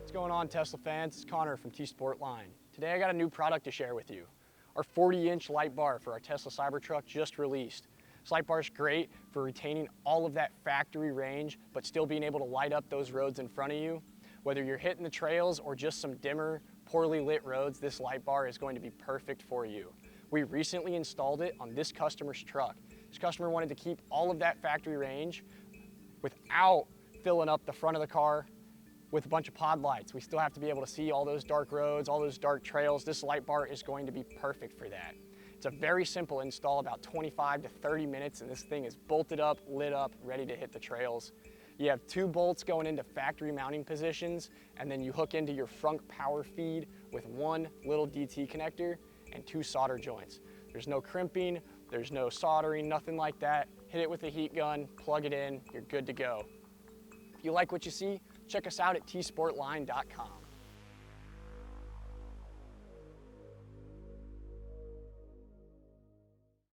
What's going on, Tesla fans? It's Connor from T-sportline. Today I got a new product to share with you. Our 40-inch light bar for our Tesla Cybertruck just released. This light bar is great for retaining all of that factory range, but still being able to light up those roads in front of you. Whether you're hitting the trails or just some dimmer, poorly lit roads, this light bar is going to be perfect for you. We recently installed it on this customer's truck. This customer wanted to keep all of that factory range without filling up the front of the car with a bunch of pod lights. We still have to be able to see all those dark roads, all those dark trails. This light bar is going to be perfect for that. It's a very simple install, about 25 to 30 minutes, and this thing is bolted up, lit up, ready to hit the trails. You have 2 bolts going into factory mounting positions, and then you hook into your front power feed with 1 little DT connector and 2 solder joints. There's no crimping, there's no soldering, nothing like that. Hit it with a heat gun, plug it in, you're good to go. If you like what you see, check us out at tsportline.com.